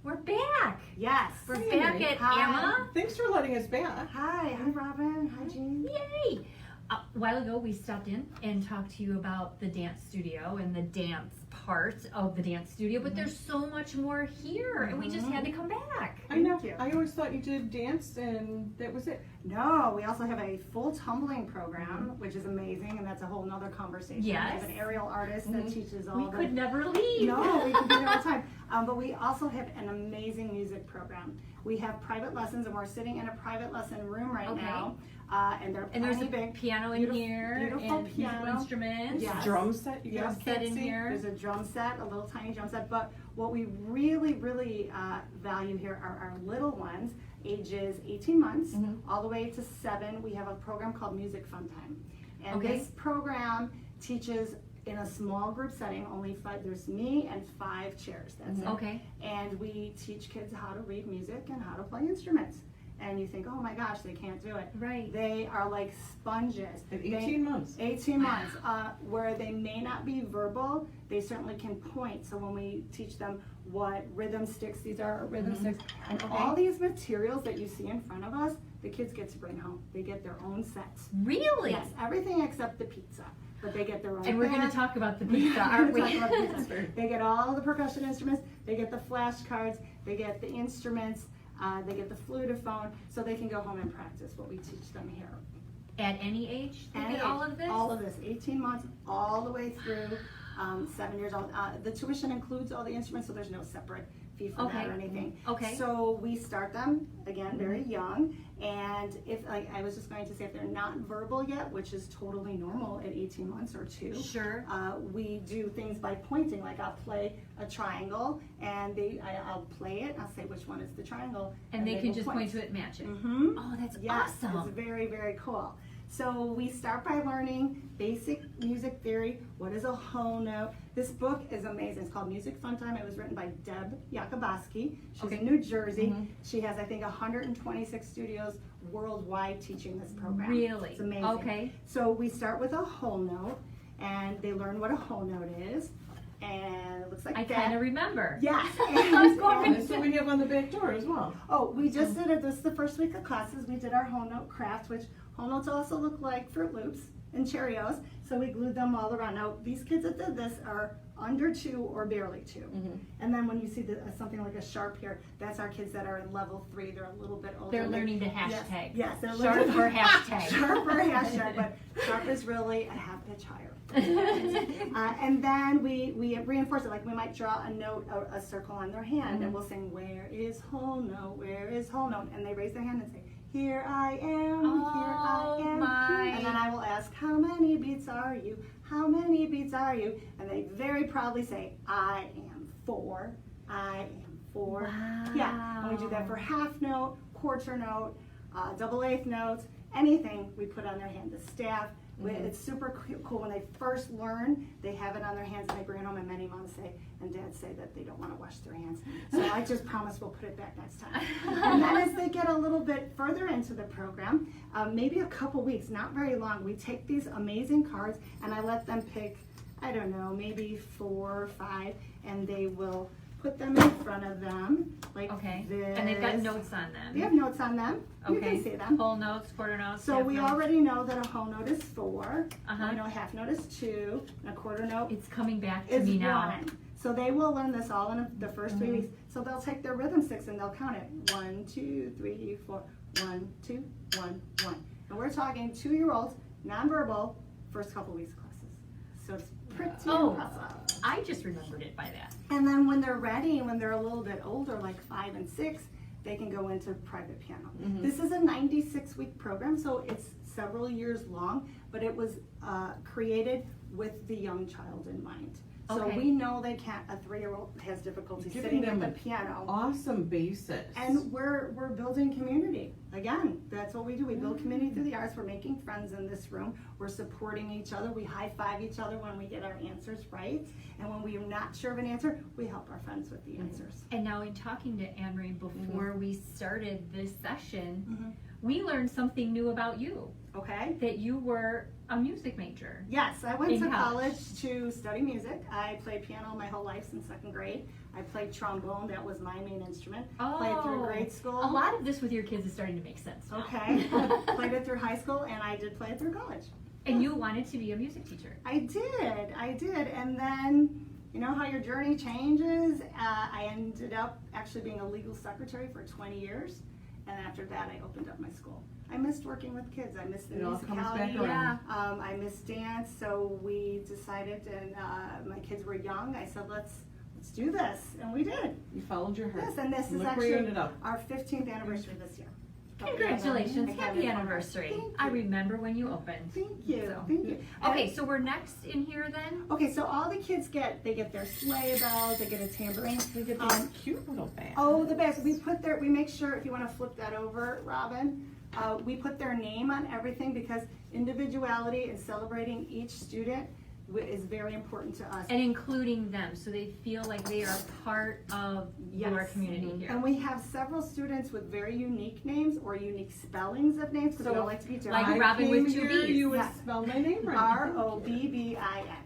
We're back. Yes. We're Hey, back Mary. at Hi. Emma. Thanks for letting us back. Hi, I'm Robbin. Hi, Jean. Yay! A while ago, we stopped in and talked to you about the dance studio and the dance part of the dance studio, but there's so much more here, and we just had to come back. I know. Thank you. I always thought you did dance and that was it. No, we also have a full tumbling program, which is amazing, and that's a whole nother conversation. Yes. We have an aerial artist that teaches all We the... could never leave. No, we can be there all the time. But we also have an amazing music program. We have private lessons, and we're sitting in a private lesson room right Okay. now. And they're And there's a plenty big. piano in beautiful- here, beautiful and piano. musical instruments. Yes. Drum set you Yes. guys Set can't in see. here. There's a drum set, a little tiny drum set, but what we really value here are our little ones, ages 18 months all the way to 7. We have a program called Music Fun Time. And Okay. this program teaches in a small group setting, only 5, there's me and 5 chairs, that's it. Okay. And we teach kids how to read music and how to play instruments. And you think, oh my gosh, they can't do it. Right. They are like sponges. At They- 18 months. 18 months, where they may not be verbal, they certainly can point. So when we teach them what rhythm sticks, these are our rhythm sticks, and all these materials that you see in front of us, the kids get to bring home. They get their own sets. Really? Yes, everything except the pizza, but they get their own. And we're going to band. talk about the pizza, aren't we? We're gonna talk about pizza. They get all the percussion instruments, they get the flashcards, they get the instruments, they get the flutophone, so they can go home and practice what we teach them here. At any age, they And get all of this? All of this, 18 months, all the way through 7 years old. The tuition includes all the instruments, so there's no separate fee for that or anything. Okay. So we start them, again, very young, and if, like I was just going to say, if they're not verbal yet, which is totally normal at 18 months or 2, Sure. we do things by pointing, like I'll play a triangle, and I'll play it, I'll say which one is the triangle. And they can will just point to it and match it. Mm-hmm. Oh, that's Yes, awesome. it's very cool. So we start by learning basic music theory. What is a whole note? This book is amazing. It's called Music Fun Time. It was written by Deb Yakubaski. She's in New Jersey. She has, I think, 126 studios worldwide teaching this program. Really? It's amazing. Okay. So we start with a whole note, and they learn what a whole note is. And it looks like I that. kind of remember. Yes. I was going And so we have on the back door as well. Oh, we just did it. This is the first week of classes. We did our whole note craft, which whole notes also look like Fruit Loops and Cheerios. So we glued them all around. Now, these kids that did this are under 2 or barely 2. And then when you see something like a sharp here, that's our kids that are in level 3. They're a little bit older. They're learning the hashtag. Yes, they're Sharp learning or hashtag. Sharp or hashtag, but sharp is really a half pitch higher. And then we reinforce it, like we might draw a note, a circle on their hand, and we'll sing, where is whole note, where is whole note? And they raise their hand and say, here I am, here I am. My. And then I will ask, how many beats are you? How many beats are you? And they very proudly say, I am 4, I am 4. Wow. Yeah, and we do that for half note, quarter note, double eighth notes, anything we put on their hand, the staff. It's super cool when they first learn, they have it on their hands and they bring it home, and many moms say and dads say that they don't want to wash their hands. So I just promise we'll put it back next time. And then as they get a little bit further into the program, maybe a couple weeks, not very long, we take these amazing cards and I let them pick, I don't know, maybe 4 or 5, and they will put them in front of them like this. And they've got notes on them. We have notes on them. You Okay. can see them. Whole notes, quarter notes. So half we notes. already know that a whole note is 4. Uh-huh. We know a half note is 2, and a quarter note It's coming back to is me now. 1. So they will learn this all in the first 3 weeks. So they'll take their rhythm sticks and they'll count it. 1, 2, 3, 4. 1, 2, 1, 1. And we're talking 2-year-olds, nonverbal, first couple weeks of classes. So it's pretty impressive. I just remembered it by that. And then when they're ready, when they're a little bit older, like 5 and 6, they can go into private piano. This is a 96-week program, so it's several years long, but it was created with the young child in mind. So Okay. we know they can't, a 3-year-old has difficulty Giving sitting at them the piano. Awesome basis. And we're building community. Again, that's what we do. We build community through the arts. We're making friends in this room. We're supporting each other. We high-five each other when we get our answers right. And when we are not sure of an answer, we help our friends with the answers. And now in talking to Anne-Marie before we started this session, we learned something new about you, Okay. that you were a music major. Yes, I went In to college. college to study music. I played piano my whole life since second grade. I played trombone, that was my main instrument. Played through grade school. A lot of this with your kids is starting to make sense now. Okay. Played it through high school, and I did play it through college. And you wanted to be a music teacher. I did. And then, you know how your journey changes? I ended up actually being a legal secretary for 20 years. And after that, I opened up my school. I missed working with kids. I missed the It all comes back musicality. around. I missed dance. So we decided, and my kids were young. I said, let's do this. And we did. You followed your heart. Yes, and this is Look where actually you ended up. our 15th anniversary this year. Congratulations, I happy haven't- anniversary. Thank I you. remember when you opened. Thank you. So- Thank you. Okay, so we're next in here then? Okay, so all the kids get their sleigh bells, they get a tambourine. They get Um, these cute little bags. Oh, the best. We make sure, if you want to flip that over, Robin, we put their name on everything because individuality and celebrating each student is very important to us. And including them, so they feel like they are part of your Yes. community here. And we have several students with very unique names or unique spellings of names because we So, all like to be different. like I Robbin with came two here, B's. You would Yes. spell my name right. Robbin.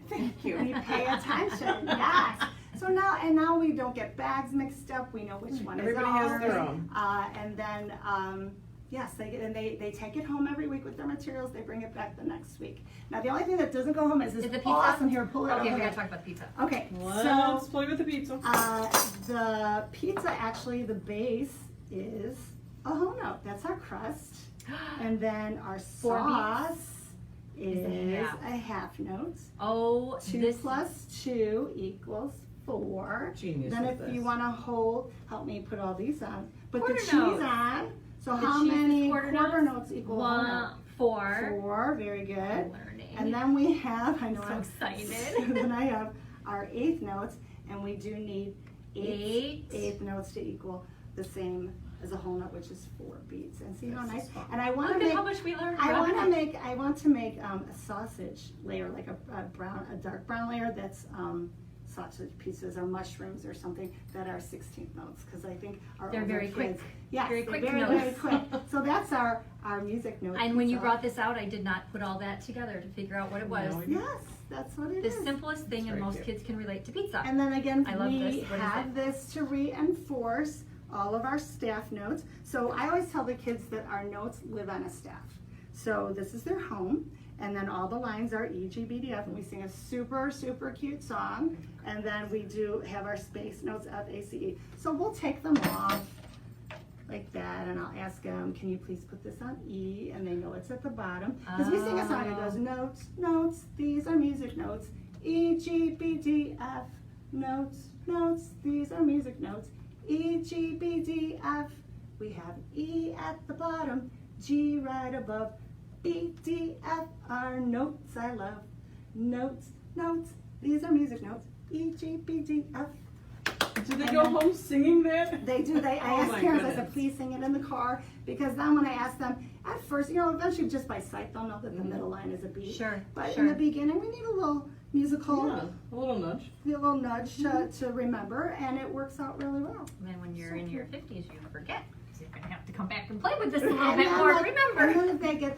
Thank you. We pay attention, yes. So now we don't get bags mixed up. We know which one Everybody is has ours. their own. And then, yes, they take it home every week with their materials. They bring it back the next week. Now, the only thing that doesn't go home is this Is the pizza? awesome here. Pull it Okay, over. we gotta talk about the pizza. Okay, Let's so play with the pizza. the pizza, actually, the base is a whole note. That's our crust. And then our Four sauce Is a is half. a half note. Oh, 2 this plus 2 equals 4. Genius Then with if this. you want to help me put all these on. Put Quarter the cheese notes. on. So The how cheese is many quarter quarter notes? notes equal a whole note? 1, 4. 4, very good. Learning. And then we have, I know So I'm excited. then I have our eighth notes, and we do need Eight. eighth notes to equal the same as a whole note, which is 4 beats. And see how This nice? is fun. And I want Look to at make. how much we learned. I Robbin. want to make a sausage layer, like a dark brown layer that's sausage pieces or mushrooms or something that are 16th notes, because I think our They're older very kids, quick. yes, Very they're quick very, notes. very quick. So that's our music note. And when you pizza. brought this out, I did not put all that together to figure out what it was. No, Yes, that's what it The is. simplest thing, That's and very most cute. kids can relate to pizza. And then again, I love we this. What is have it? this to reinforce all of our staff notes. So I always tell the kids that our notes live on a staff. So this is their home, and then all the lines are E, G, B, D, F, and we sing a super, super cute song. And then we do have our space notes, F, A, C, E. So we'll take them off like that, and I'll ask them, can you please put this on E? And they know it's at the bottom. Because we sing a song that goes, notes, notes, these are music notes. E, G, B, D, F, notes, notes, these are music notes. E, G, B, D, F. We have E at the bottom, G right above. B, D, F are notes I love. Notes, notes, these are music notes. E, G, B, D, F. Do they go home singing that? They do. I Oh ask my parents, I goodness. said, please sing it in the car, because then when I ask them, at first, eventually just by sight, they'll know that the middle line is a B. Sure, But sure. in the beginning, we need a little musical, Yeah, a little nudge. a little nudge to remember, and it works out really well. And then when you're So in your cute. 50s, you forget. So you're going to have to come back and play with this a little And bit then, more. like, Remember. And then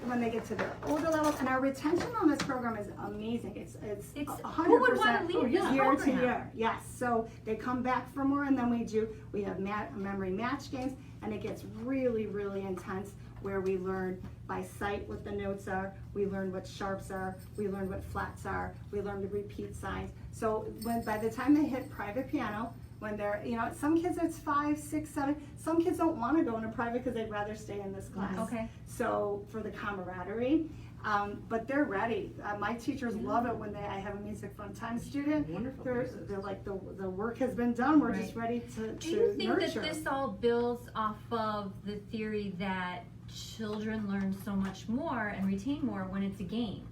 when they get to their older levels, and our retention on this program is amazing. It's It's 100% who would want to leave this year to program? year. Yes, so they come back for more, and then we have memory match games, and it gets really, really intense, where we learn by sight what the notes are, we learn what sharps are, we learn what flats are, we learn the repeat signs. So by the time they hit private piano, when they're, some kids it's 5, 6, 7. Some kids don't want to go into private because they'd rather stay in this class. Okay. So for the camaraderie, but they're ready. My teachers love it when I have a music fun time student. Wonderful They're pieces. like the work has been done. We're just Right. ready to Do you think nurture. that this all builds off of the theory that children learn so much more and retain more when it's a game?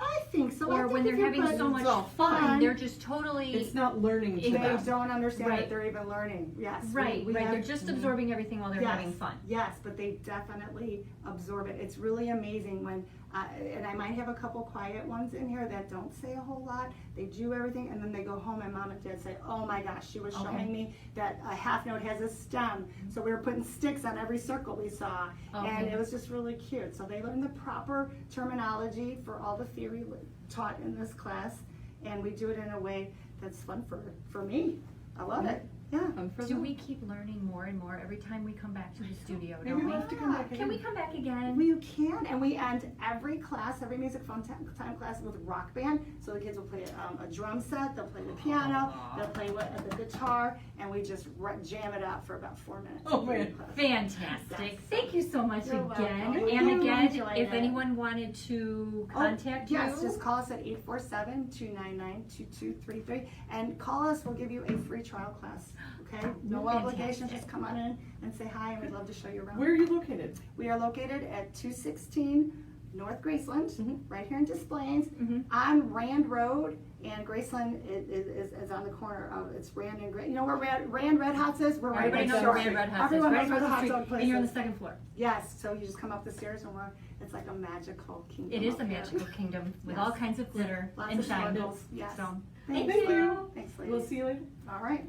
I think so. I Or think when if they're you having put- so much It's all fun, they're just totally It's not learning to They them. don't understand Right. that they're even learning. Yes. right. we Right. have- They're just absorbing everything while they're Yes, having fun. Yes, but they definitely absorb it. It's really amazing when And I might have a couple quiet ones in here that don't say a whole lot. They do everything, and then they go home and mom and dad say, oh my gosh, she was showing me that a half note has a stem. So we were putting sticks on every circle we saw. And it was just really cute. So they learned the proper terminology for all the theory taught in this class. And we do it in a way that's fun for me. I love it. Yeah. Do we keep learning more and more every time we come back to the studio? Maybe Don't we'll we? have to come back Can again. we come back again? You can, and we end every class, every music fun time class with rock band. So the kids will play a drum set, they'll play the piano, they'll play the guitar, and we just jam it out for about 4 minutes. Oh, man. Fantastic. Yes. Thank you so much You're again. welcome. And You again, enjoyed if it. anyone wanted to contact you. Yes, just call us at 847-299-2233, and call us, we'll give you a free trial class. Okay, no obligation, Fantastic. just come on in and say hi, and we'd love to show you around. Where are you located? We are located at 216 North Graceland, right here in Des Plaines, on Rand Road, and Graceland is on the corner of, it's Rand and Grace. You know where Rand Red Hots is? We're right Everybody next knows door. where Red Hots is, Everyone right knows where the across hot the dog street, place and you're on the is. second floor. Yes, so you just come up the stairs and it's like a magical kingdom. It is up a here. magical kingdom with Yes. all kinds of glitter Lots and of shine. sparkles, yes. So, Thank Thank you. you. Thanks, We'll ladies. see you later. All right.